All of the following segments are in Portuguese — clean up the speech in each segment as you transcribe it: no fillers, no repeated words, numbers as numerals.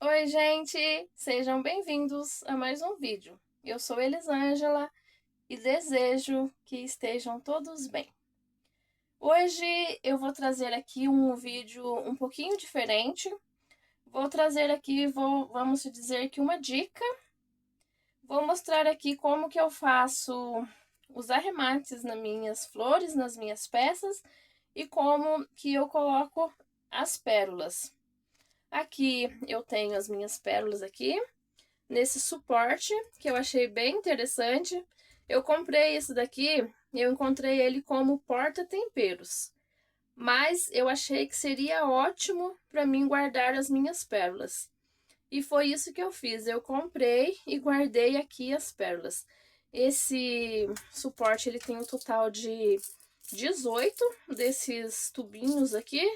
Oi, gente! Sejam bem-vindos a mais um vídeo. Eu sou Elisângela e desejo que estejam todos bem. Hoje eu vou trazer aqui um vídeo um pouquinho diferente. Vou trazer aqui, vamos dizer que uma dica. Vou mostrar aqui como que eu faço os arremates nas minhas flores, nas minhas peças e como que eu coloco as pérolas. Aqui eu tenho as minhas pérolas aqui, nesse suporte, que eu achei bem interessante. Eu comprei esse daqui, eu encontrei ele como porta-temperos, mas eu achei que seria ótimo para mim guardar as minhas pérolas. E foi isso que eu fiz, eu comprei e guardei aqui as pérolas. Esse suporte ele tem um total de 18 desses tubinhos aqui,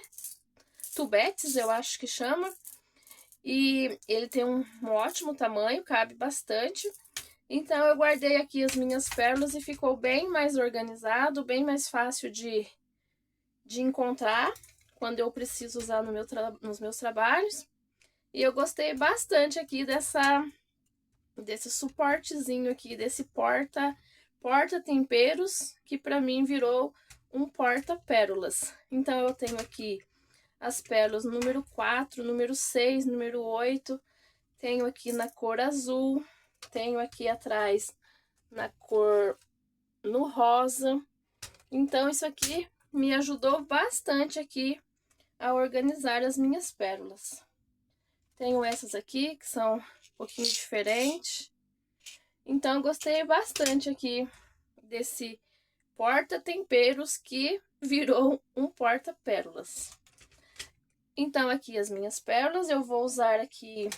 tubetes eu acho que chama. E ele tem um ótimo tamanho, cabe bastante. Então eu guardei aqui as minhas pérolas e ficou bem mais organizado, bem mais fácil de encontrar quando eu preciso usar nos meus trabalhos. E eu gostei bastante aqui desse suportezinho aqui, desse porta-temperos, que para mim virou um porta-pérolas. Então eu tenho aqui as pérolas número 4, número 6, número 8. Tenho aqui na cor azul, tenho aqui atrás na cor no rosa. Então isso aqui me ajudou bastante aqui a organizar as minhas pérolas. Tenho essas aqui que são um pouquinho diferentes. Então eu gostei bastante aqui desse porta-temperos que virou um porta-pérolas. Então aqui as minhas pérolas, eu vou usar aqui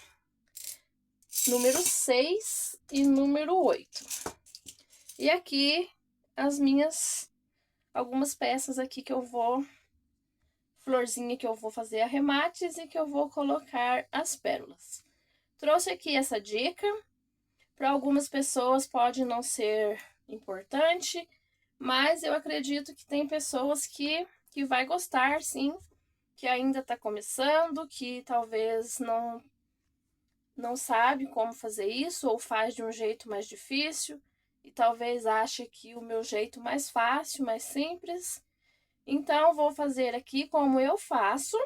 número 6 e número 8. E aqui as minhas algumas peças aqui que eu vou florzinha que eu vou fazer arremates e que eu vou colocar as pérolas. Trouxe aqui essa dica. Para algumas pessoas pode não ser importante, mas eu acredito que tem pessoas que vai gostar, sim, que ainda está começando, que talvez não sabe como fazer isso ou faz de um jeito mais difícil e talvez ache que o meu jeito mais fácil, mais simples. Então, vou fazer aqui como eu faço.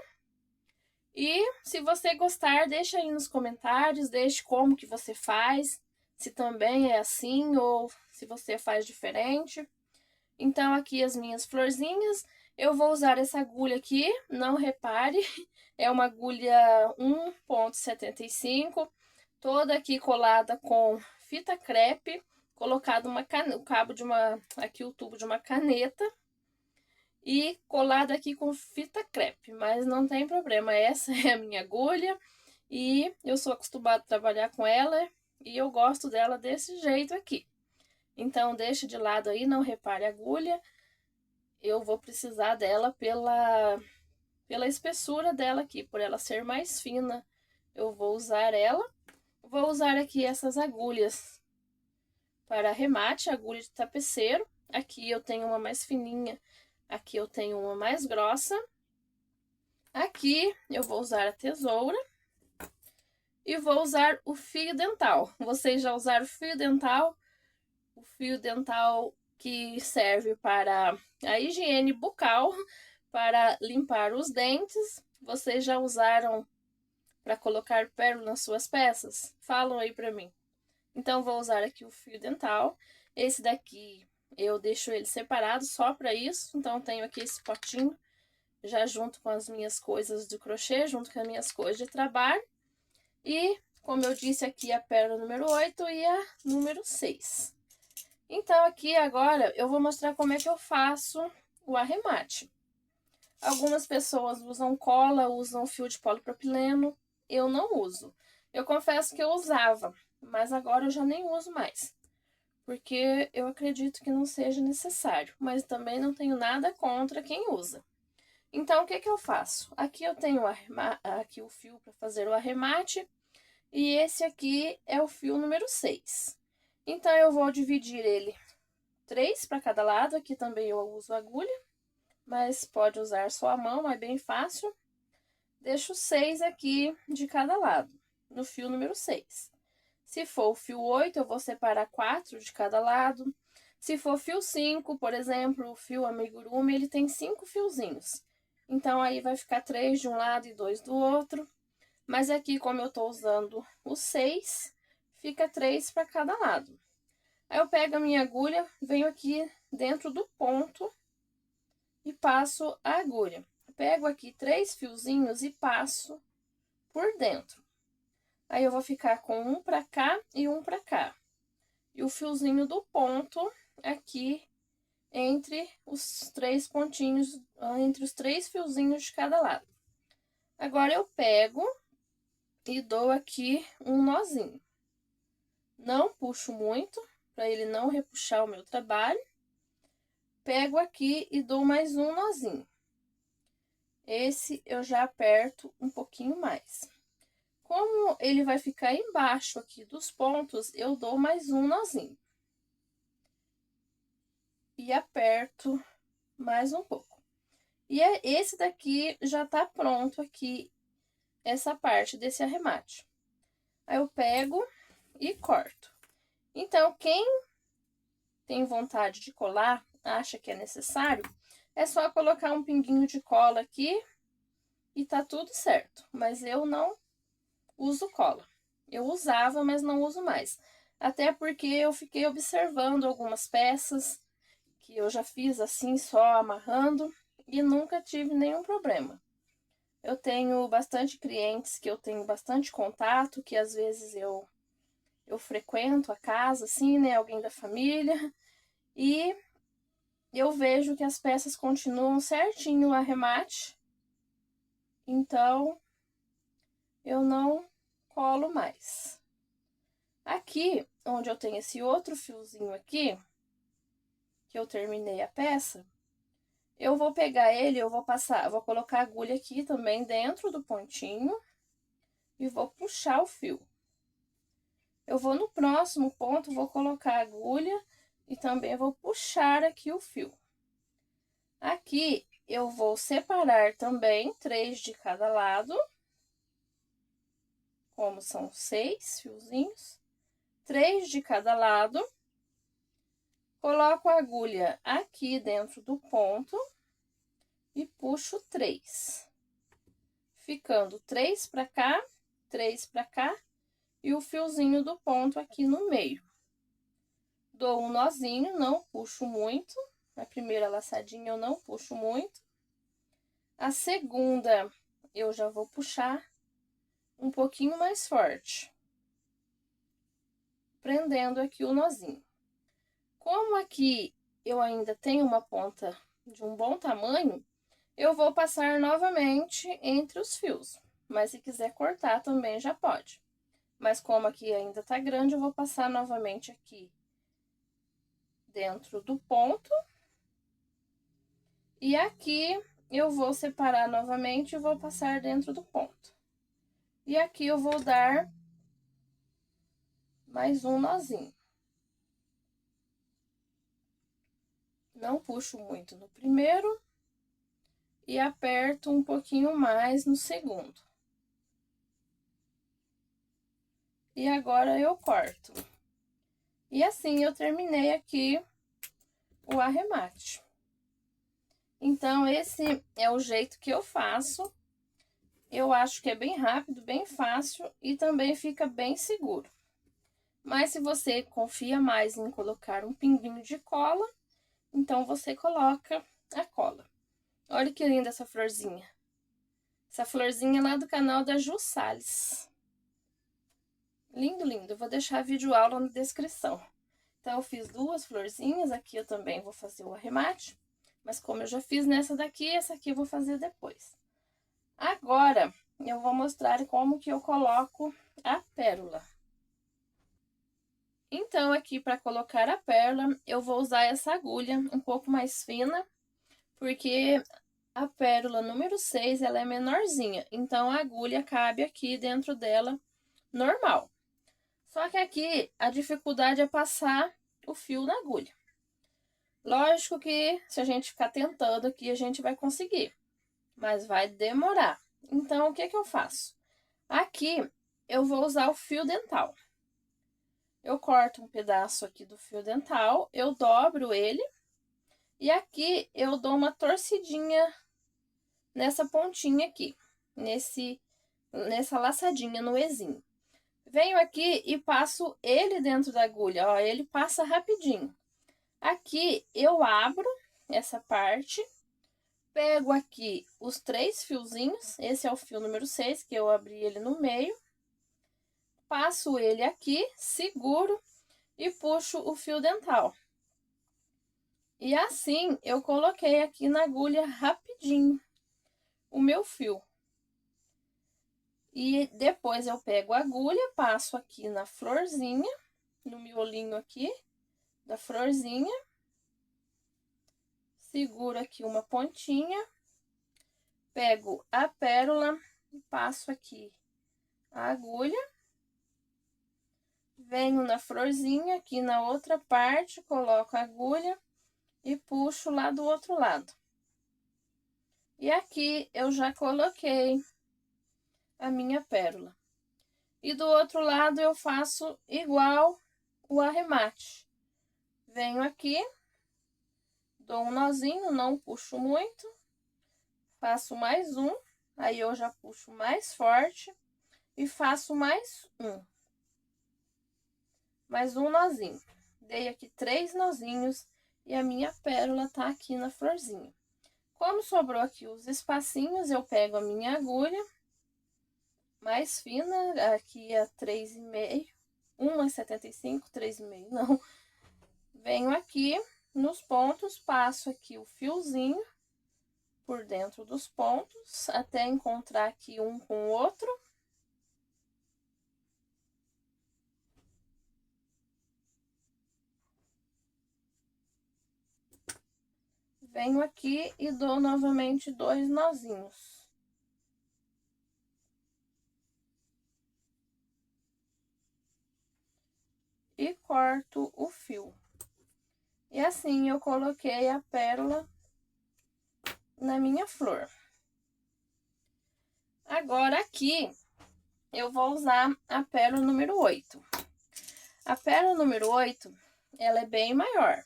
E se você gostar, deixa aí nos comentários, deixe como que você faz, se também é assim ou se você faz diferente. Então, aqui as minhas florzinhas, eu vou usar essa agulha aqui, não repare, é uma agulha 1,75, toda aqui colada com fita crepe, colocado o cabo de aqui o tubo de uma caneta e colada aqui com fita crepe, mas não tem problema, essa é a minha agulha e eu sou acostumada a trabalhar com ela e eu gosto dela desse jeito aqui. Então, deixe de lado aí, não repare a agulha, eu vou precisar dela pela espessura dela aqui, por ela ser mais fina, eu vou usar ela. Vou usar aqui essas agulhas para arremate, agulha de tapeceiro. Aqui eu tenho uma mais fininha, aqui eu tenho uma mais grossa. Aqui eu vou usar a tesoura e vou usar o fio dental. Vocês já usaram o fio dental? O fio dental que serve para a higiene bucal, para limpar os dentes. Vocês já usaram para colocar pérola nas suas peças? Falam aí para mim. Então, vou usar aqui o fio dental. Esse daqui eu deixo ele separado só para isso. Então, tenho aqui esse potinho já junto com as minhas coisas de crochê, junto com as minhas coisas de trabalho. E, como eu disse aqui, a pérola número 8 e a número 6. Então, aqui agora eu vou mostrar como é que eu faço o arremate. Algumas pessoas usam cola, usam fio de polipropileno. Eu não uso. Eu confesso que eu usava, mas agora eu já nem uso mais. Porque eu acredito que não seja necessário, mas também não tenho nada contra quem usa. Então, o que eu faço? Aqui eu tenho aqui o fio para fazer o arremate e esse aqui é o fio número 6. Então, eu vou dividir ele 3 para cada lado. Aqui também eu uso agulha, mas pode usar só a mão, é bem fácil. Deixo 6 aqui de cada lado. no fio número 6. Se for o fio 8, eu vou separar 4 de cada lado. Se for fio 5, por exemplo, o fio amigurumi, ele tem 5 fiozinhos. Então, aí vai ficar 3 de um lado e 2 do outro. Mas aqui, como eu tô usando o 6, fica 3 para cada lado. Aí, eu pego a minha agulha, venho aqui dentro do ponto e passo a agulha. Pego aqui 3 fiozinhos e passo por dentro. Aí, eu vou ficar com um para cá e um para cá. E o fiozinho do ponto aqui entre os 3 pontinhos, entre os 3 fiozinhos de cada lado. Agora, eu pego e dou aqui um nozinho. Não puxo muito, para ele não repuxar o meu trabalho. Pego aqui e dou mais um nozinho. Esse eu já aperto um pouquinho mais. Como ele vai ficar embaixo aqui dos pontos, eu dou mais um nozinho. E aperto mais um pouco. E esse daqui já tá pronto aqui, essa parte desse arremate. Aí eu pego e corto. Então, quem tem vontade de colar, acha que é necessário, é só colocar um pinguinho de cola aqui e tá tudo certo. Mas eu não uso cola. Eu usava, mas não uso mais. Até porque eu fiquei observando algumas peças que eu já fiz assim, só amarrando, e nunca tive nenhum problema. Eu tenho bastante clientes que eu tenho bastante contato, que às vezes eu frequento a casa, assim, né, alguém da família, e eu vejo que as peças continuam certinho o arremate, então eu não colo mais. Aqui, onde eu tenho esse outro fiozinho aqui, que eu terminei a peça, eu vou pegar ele, eu vou colocar a agulha aqui também dentro do pontinho e vou puxar o fio. Eu vou no próximo ponto, vou colocar a agulha e também vou puxar aqui o fio. Aqui, eu vou separar também 3 de cada lado, como são 6 fiozinhos, 3 de cada lado. Coloco a agulha aqui dentro do ponto e puxo 3. Ficando 3 para cá, 3 para cá e o fiozinho do ponto aqui no meio. Dou um nozinho, não puxo muito. A primeira laçadinha eu não puxo muito. A segunda eu já vou puxar um pouquinho mais forte, prendendo aqui o nozinho. Como aqui eu ainda tenho uma ponta de um bom tamanho, eu vou passar novamente entre os fios. Mas se quiser cortar também já pode. Mas como aqui ainda tá grande, eu vou passar novamente aqui dentro do ponto. E aqui eu vou separar novamente e vou passar dentro do ponto. E aqui eu vou dar mais um nozinho. Não puxo muito no primeiro e aperto um pouquinho mais no segundo. E agora eu corto. E assim eu terminei aqui o arremate. Então, esse é o jeito que eu faço. Eu acho que é bem rápido, bem fácil e também fica bem seguro. Mas se você confia mais em colocar um pinguinho de cola, então você coloca a cola. Olha que linda essa florzinha. Essa florzinha é lá do canal da Ju Salles. Lindo, lindo. Eu vou deixar vídeo aula na descrição. Então, eu fiz 2 florzinhas. Aqui eu também vou fazer o arremate. Mas como eu já fiz nessa daqui, essa aqui eu vou fazer depois. Agora, eu vou mostrar como que eu coloco a pérola. Então, aqui para colocar a pérola, eu vou usar essa agulha um pouco mais fina, porque a pérola número 6, ela é menorzinha. Então, a agulha cabe aqui dentro dela normal. Só que aqui, a dificuldade é passar o fio na agulha. Lógico que se a gente ficar tentando aqui, a gente vai conseguir, mas vai demorar. Então, o que que eu faço? Aqui, eu vou usar o fio dental. Eu corto um pedaço aqui do fio dental, eu dobro ele e aqui eu dou uma torcidinha nessa pontinha aqui, nessa laçadinha no ezinho. Venho aqui e passo ele dentro da agulha, ó, ele passa rapidinho. Aqui eu abro essa parte, pego aqui os 3 fiozinhos, esse é o fio número 6, que eu abri ele no meio. Passo ele aqui, seguro e puxo o fio dental. E assim eu coloquei aqui na agulha rapidinho o meu fio. E depois eu pego a agulha, passo aqui na florzinha, no miolinho aqui da florzinha. Seguro aqui uma pontinha, pego a pérola e passo aqui a agulha. Venho na florzinha, aqui na outra parte, coloco a agulha e puxo lá do outro lado. E aqui eu já coloquei a minha pérola. E do outro lado eu faço igual o arremate. Venho aqui, dou um nozinho, não puxo muito, faço mais um, aí eu já puxo mais forte e faço mais um. Mais um nozinho. Dei aqui 3 nozinhos e a minha pérola tá aqui na florzinha. Como sobrou aqui os espacinhos, eu pego a minha agulha mais fina, aqui é 3,5, 1,75, 3,5, não. Venho aqui nos pontos, passo aqui o fiozinho por dentro dos pontos, até encontrar aqui um com o outro. Venho aqui e dou novamente 2 nozinhos. E corto o fio. E assim eu coloquei a pérola na minha flor. Agora aqui eu vou usar a pérola número 8. A pérola número 8, ela é bem maior.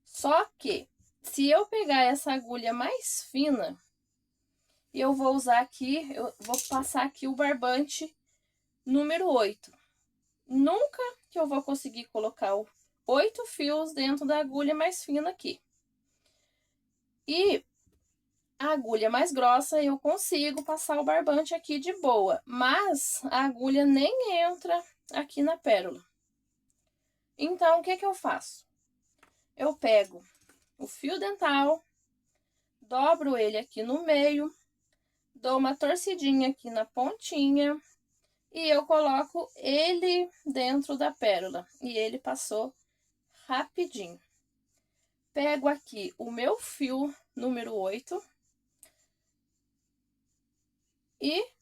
Só que, se eu pegar essa agulha mais fina, eu vou usar aqui, eu vou passar aqui o barbante número 8. Nunca que eu vou conseguir colocar 8 fios dentro da agulha mais fina aqui. E a agulha mais grossa eu consigo passar o barbante aqui de boa, mas a agulha nem entra aqui na pérola. Então, o que que eu faço? Eu pego o fio dental, dobro ele aqui no meio, dou uma torcidinha aqui na pontinha e eu coloco ele dentro da pérola. E ele passou rapidinho. Pego aqui o meu fio número 8 e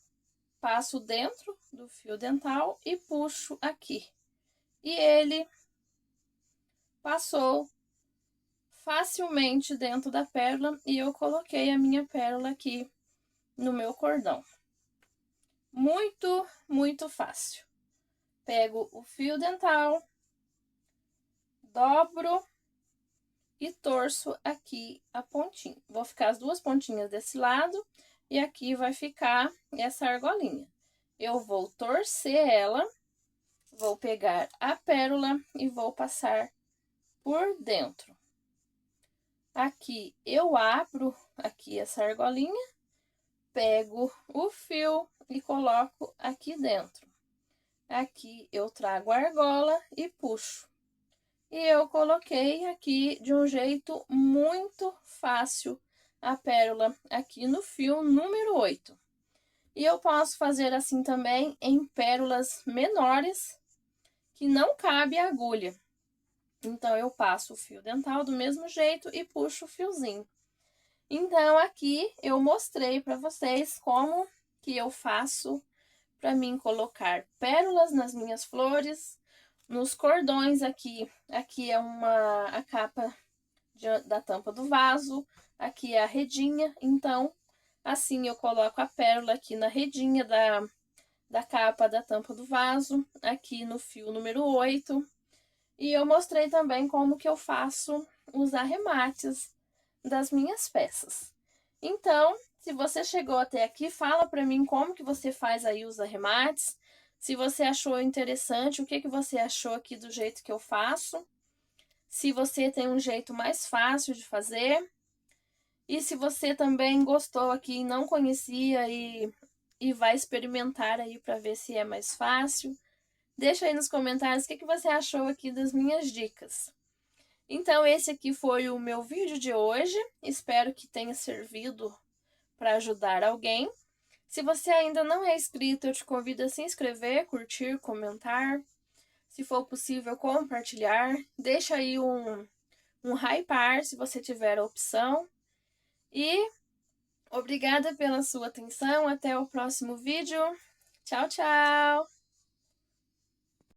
passo dentro do fio dental e puxo aqui. E ele passou facilmente dentro da pérola e eu coloquei a minha pérola aqui no meu cordão. Muito, muito fácil. Pego o fio dental, dobro e torço aqui a pontinha. Vou ficar as 2 pontinhas desse lado e aqui vai ficar essa argolinha. Eu vou torcer ela, vou pegar a pérola e vou passar por dentro. Aqui eu abro aqui essa argolinha, pego o fio e coloco aqui dentro. Aqui eu trago a argola e puxo. E eu coloquei aqui de um jeito muito fácil a pérola aqui no fio número 8. E eu posso fazer assim também em pérolas menores que não cabe a agulha. Então, eu passo o fio dental do mesmo jeito e puxo o fiozinho. Então, aqui eu mostrei para vocês como que eu faço para mim colocar pérolas nas minhas flores, nos cordões aqui. Aqui é a capa da tampa do vaso, aqui é a redinha. Então, assim eu coloco a pérola aqui na redinha da capa da tampa do vaso, aqui no fio número 8. E eu mostrei também como que eu faço os arremates das minhas peças. Então, se você chegou até aqui, fala para mim como que você faz aí os arremates, se você achou interessante, o que que você achou aqui do jeito que eu faço, se você tem um jeito mais fácil de fazer, e se você também gostou aqui e não conhecia e vai experimentar aí para ver se é mais fácil. Deixa aí nos comentários o que você achou aqui das minhas dicas. Então, esse aqui foi o meu vídeo de hoje. Espero que tenha servido para ajudar alguém. Se você ainda não é inscrito, eu te convido a se inscrever, curtir, comentar. Se for possível, compartilhar. Deixa aí um hypar se você tiver a opção. E obrigada pela sua atenção. Até o próximo vídeo. Tchau, tchau!